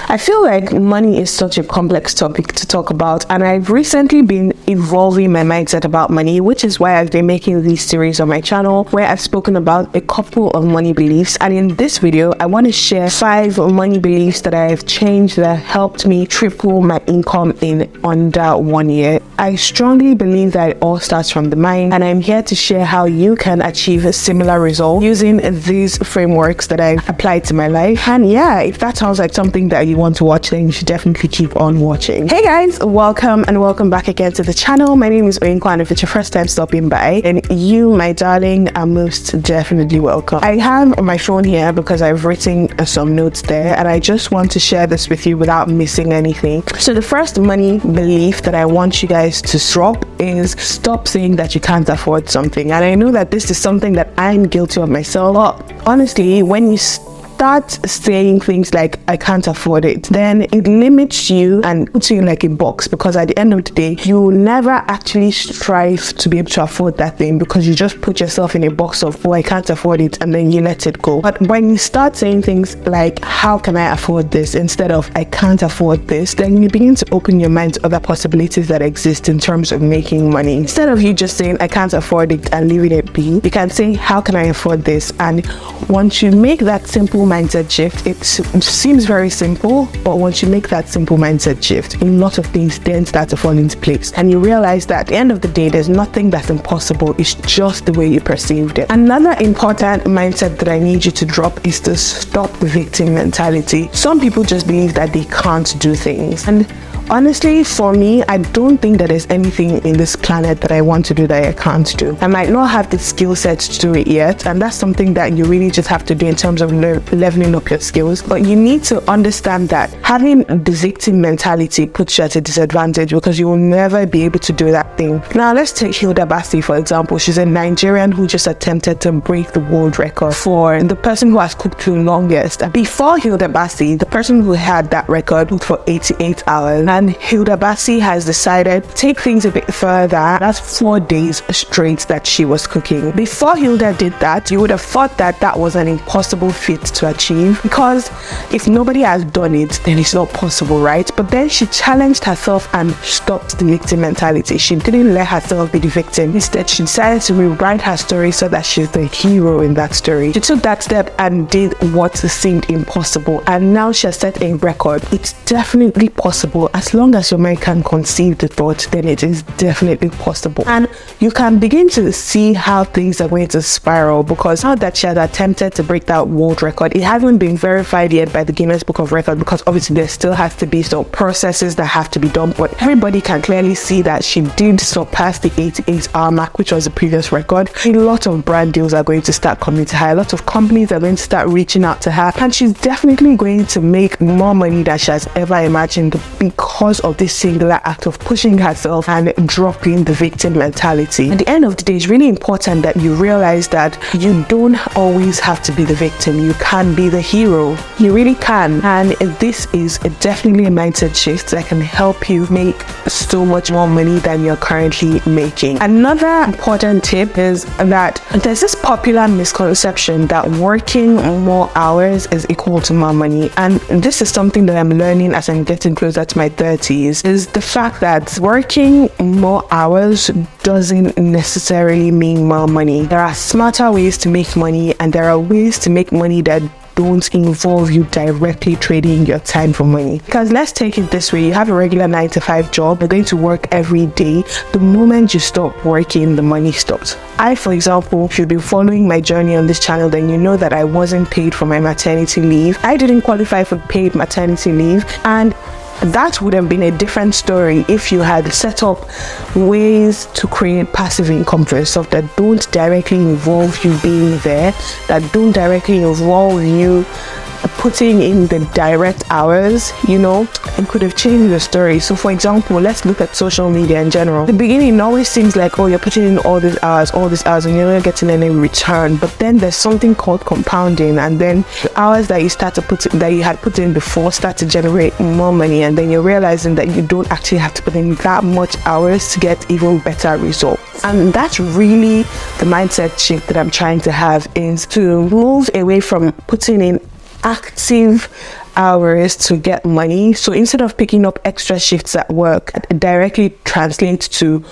I feel like money is such a complex topic to talk about, and I've recently been evolving my mindset about money, which is why I've been making these series on my channel where I've spoken about a couple of money beliefs. And in this video, I want to share 5 money beliefs that I've changed that helped me triple my income in under 1 year. I strongly believe that it all starts from the mind, and I'm here to share how you can achieve a similar result using these frameworks that I've applied to my life. And yeah, if that sounds like something that you want to watch, then you should definitely keep on watching. Hey guys, welcome back again to the channel. My name is OMUGWO, and if it's your first time stopping by, then you, my darling, are most definitely welcome. I have my phone here because I've written some notes there, and I just want to share this with you without missing anything. So the first money belief that I want you guys to drop is stop saying that you can't afford something. And I know that this is something that I'm guilty of myself, but honestly, when you start saying things like I can't afford it, then it limits you and puts you in like a box, because at the end of the day you will never actually strive to be able to afford that thing, because you just put yourself in a box of, oh, I can't afford it, and then you let it go. But when you start saying things like how can I afford this instead of I can't afford this, then you begin to open your mind to other possibilities that exist in terms of making money. Instead of you just saying I can't afford it and leaving it be, you can say how can I afford this. And once you make that simple mindset shift, it seems very simple, but once you make that simple mindset shift, a lot of things then start to fall into place, and you realize that at the end of the day there's nothing that's impossible. It's just the way you perceived it. Another important mindset that I need you to drop is to stop the victim mentality. Some people just believe that they can't do things, and honestly, for me, I don't think that there's anything in this planet that I want to do that I can't do. I might not have the skill set to do it yet, and that's something that you really just have to do in terms of leveling up your skills. But you need to understand that having the victim mentality puts you at a disadvantage, because you will never be able to do that thing. Now, let's take Hilda Basi, for example. She's a Nigerian who just attempted to break the world record for the person who has cooked the longest. Before Hilda Basi, the person who had that record cooked for 88 hours. And Hilda Basi has decided to take things a bit further. That's 4 days straight that she was cooking. Before Hilda did that, you would have thought that that was an impossible feat to achieve, because if nobody has done it, then it's not possible, right? But then she challenged herself and stopped the victim mentality. She didn't let herself be the victim. Instead, she decided to rewrite her story so that she's the hero in that story. She took that step and did what seemed impossible, and now she has set a record. It's definitely possible. As long as your mind can conceive the thought, then it is definitely possible. And you can begin to see how things are going to spiral, because now that she has attempted to break that world record, it hasn't been verified yet by the Guinness Book of Records, because obviously there still has to be some processes that have to be done. But everybody can clearly see that she did surpass the 88-hour mark, which was the previous record. A lot of brand deals are going to start coming to her. A lot of companies are going to start reaching out to her, and she's definitely going to make more money than she has ever imagined, because of this singular act of pushing herself and dropping the victim mentality. At the end of the day, it's really important that you realize that you don't always have to be the victim. You can be the hero. You really can. And this is definitely a mindset shift that can help you make so much more money than you're currently making. Another important tip is that there's this popular misconception that working more hours is equal to more money. And this is something that I'm learning as I'm getting closer to my 30s, is the fact that working more hours doesn't necessarily mean more money. There are smarter ways to make money, and there are ways to make money that don't involve you directly trading your time for money. Because let's take it this way: you have a regular 9-to-5 job, you're going to work every day. The moment you stop working, the money stops. I, for example, if you've been following my journey on this channel, then you know that I wasn't paid for my maternity leave. I didn't qualify for paid maternity leave, and that would have been a different story if you had set up ways to create passive income for yourself that don't directly involve you being there, that don't directly involve you putting in the direct hours. You know, it could have changed the story. So for example, let's look at social media in general. At the beginning, it always seems like, oh, you're putting in all these hours, and you're not getting any return. But then there's something called compounding, and then the hours that you start to put in, that you had put in before, start to generate more money, and then you're realizing that you don't actually have to put in that much hours to get even better results. And that's really the mindset shift that I'm trying to have, is to move away from putting in active hours to get money. So instead of picking up extra shifts at work, it directly translates to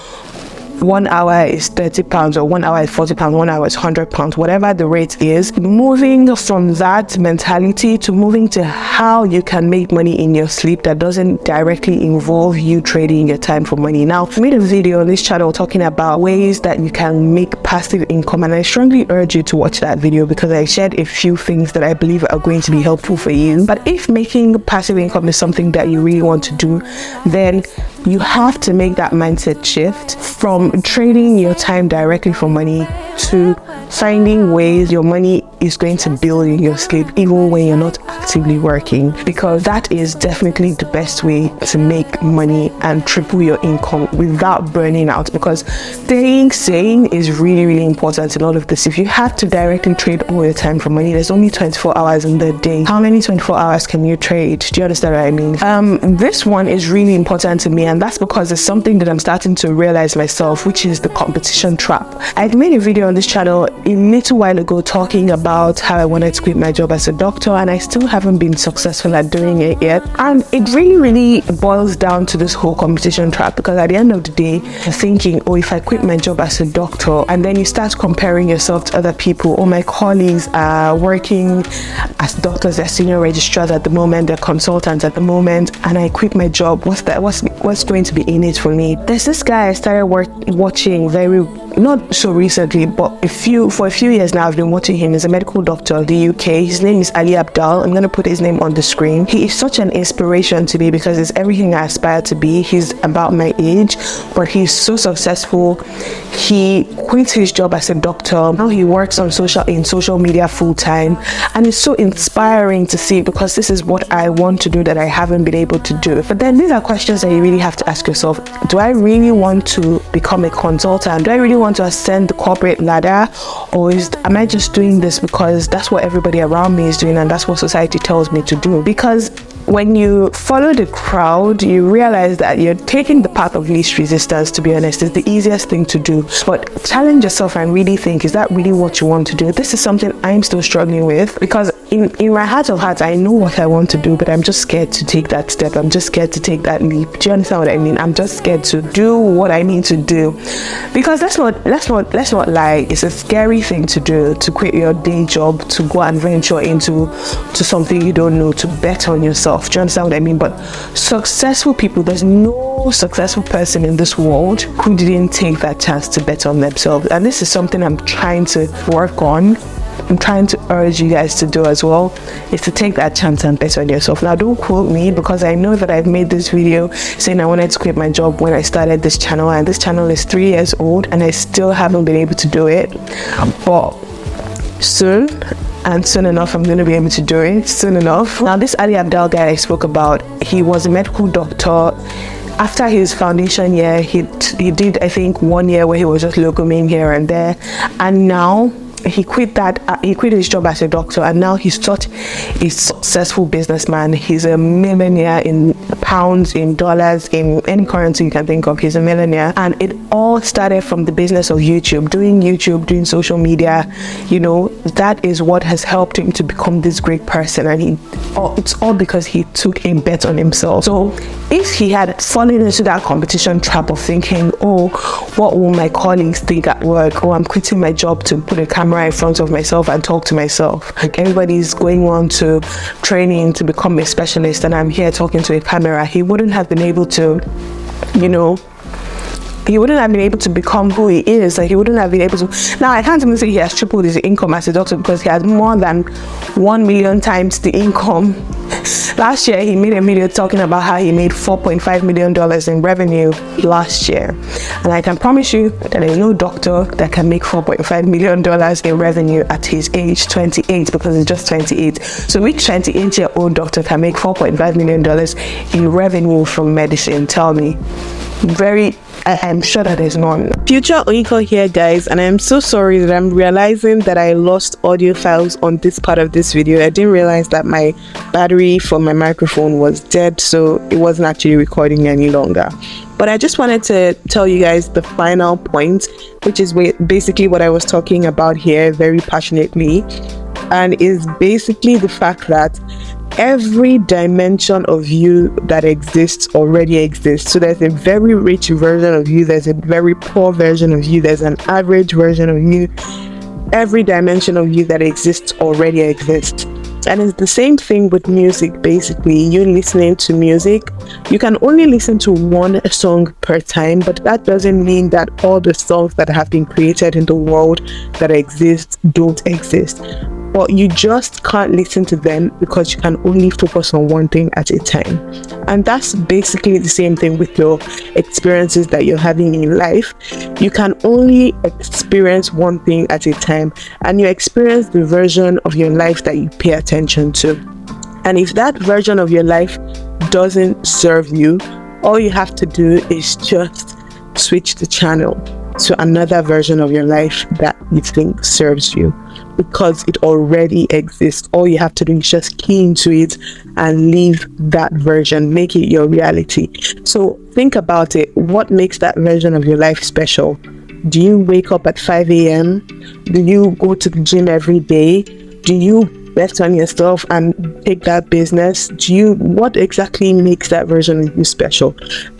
1 hour is £30 or 1 hour is £40, 1 hour is £100, whatever the rate is. Moving from that mentality to moving to how you can make money in your sleep that doesn't directly involve you trading your time for money. Now, I made a video on this channel talking about ways that you can make passive income, and I strongly urge you to watch that video because I shared a few things that I believe are going to be helpful for you. But if making passive income is something that you really want to do, then you have to make that mindset shift from trading your time directly for money to finding ways your money is going to build in your sleep even when you're not actively working, because that is definitely the best way to make money and triple your income without burning out. Because staying sane is really important in all of this. If you have to directly trade all your time for money, there's only 24 hours in the day. How many 24 hours can you trade? Do you understand what I mean? This one is really important to me, and that's because it's something that I'm starting to realize myself, which is the competition trap. I made a video on this channel a little while ago talking about how I wanted to quit my job as a doctor, and I still haven't been successful at doing it yet. And it really boils down to this whole competition trap, because at the end of the day, you're thinking, oh, if I quit my job as a doctor, and then you start comparing yourself to other people. Oh, my colleagues are working as doctors, they're senior registrars at the moment, they're consultants at the moment, and I quit my job. What's going to be in it for me? There's this guy I started watching not so recently, but for a few years now. I've been watching him. He's a medical doctor in the UK. His name is Ali Abdal. I'm going to put his name on the screen. He is such an inspiration to me because it's everything I aspire to be. He's about my age, but he's so successful. He quit his job as a doctor. Now he works on social media full time, and it's so inspiring to see, because this is what I want to do that I haven't been able to do. But then these are questions that you really have to ask yourself. Do I really want to become a consultant? Do I really want to ascend the corporate ladder, or am I just doing this because that's what everybody around me is doing and that's what society tells me to do? Because when you follow the crowd, you realize that you're taking the path of least resistance. To be honest, it's the easiest thing to do. But challenge yourself and really think, is that really what you want to do? This is something I'm still struggling with, because in my heart of hearts, I know what I want to do, but I'm just scared to take that step. I'm just scared to take that leap. Do you understand what I mean? I'm just scared to do what I need to do, because let's not lie. It's a scary thing to do, to quit your day job, to go and venture into something you don't know, to bet on yourself. Do you understand what I mean? But successful people, there's no successful person in this world who didn't take that chance to bet on themselves. And this is something I'm trying to work on. I'm trying to urge you guys to do as well, is to take that chance and bet on yourself. Now, don't quote me, because I know that I've made this video saying I wanted to quit my job when I started this channel, and this channel is 3 years old and I still haven't been able to do it. But soon enough, I'm going to be able to do it soon enough. Now, this Ali Abdal guy I spoke about, he was a medical doctor. After his foundation year, he did, I think, 1 year where he was just locuming here and there, and now he quit his job as a doctor, and now he's such a successful businessman. He's a millionaire in pounds, in dollars, in any currency you can think of. He's a millionaire, and it all started from the business of YouTube, doing social media. You know, that is what has helped him to become this great person, and it's all because he took a bet on himself. So if he had fallen into that competition trap of thinking, oh, what will my colleagues think at work? Oh, I'm quitting my job to put a camera in front of myself and talk to myself. Like, everybody's going on to training to become a specialist, and I'm here talking to a camera. He wouldn't have been able to, he wouldn't have been able to become who he is. Like, he wouldn't have been able to. Now, I can't even say he has tripled his income as a doctor, because he has more than 1 million times the income. Last year, he made a video talking about how he made $4.5 million in revenue last year. And I can promise you that there's no doctor that can make $4.5 million in revenue at his age, 28, because he's just 28. So which 28-year-old doctor can make $4.5 million in revenue from medicine? Tell me. I'm sure that there's none. Future Oiko here, guys, and I'm so sorry that I'm realizing that I lost audio files on this part of this video. I didn't realize that my battery for my microphone was dead, so it wasn't actually recording any longer. But I just wanted to tell you guys the final point, which is basically what I was talking about here very passionately, and is basically the fact that every dimension of you that exists already exists. So there's a very rich version of you, there's a very poor version of you, there's an average version of you. Every dimension of you that exists already exists. And it's the same thing with music. Basically, you listening to music, you can only listen to one song per time, but that doesn't mean that all the songs that have been created in the world that exist don't exist. But you just can't listen to them because you can only focus on one thing at a time. And that's basically the same thing with your experiences that you're having in life. You can only experience one thing at a time, and you experience the version of your life that you pay attention to. And if that version of your life doesn't serve you, all you have to do is just switch the channel to another version of your life that you think serves you, because it already exists. All you have to do is just key into it and leave that version, make it your reality. So think about it. What makes that version of your life special? Do you wake up at 5 a.m.? Do you go to the gym every day? Do you bet on yourself and take that business? What exactly makes that version of you special?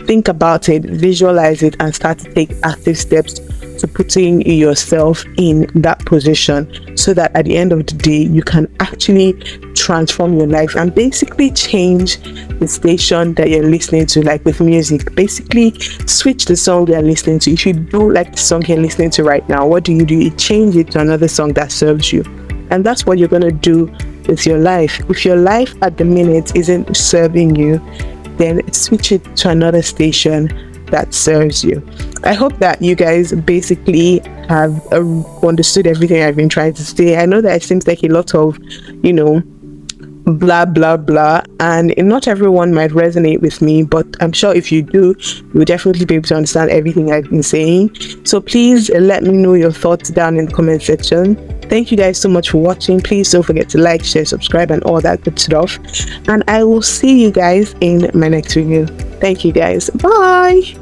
Think about it, visualize it, and start to take active steps to putting yourself in that position, so that at the end of the day you can actually transform your life and basically change the station that you're listening to. Like with music, basically switch the song you're listening to. If you don't like the song you're listening to right now, what do? You change it to another song that serves you. And that's what you're going to do with your life. If your life at the minute isn't serving you, then switch it to another station that serves you. I hope that you guys basically have understood everything I've been trying to say. I know that it seems like a lot of, blah blah blah, and not everyone might resonate with me, but I'm sure if you do, you'll definitely be able to understand everything I've been saying. So please let me know your thoughts down in the comment section. Thank you guys so much for watching. Please don't forget to like, share, subscribe, and all that good stuff, and I will see you guys in my next video. Thank you guys. Bye.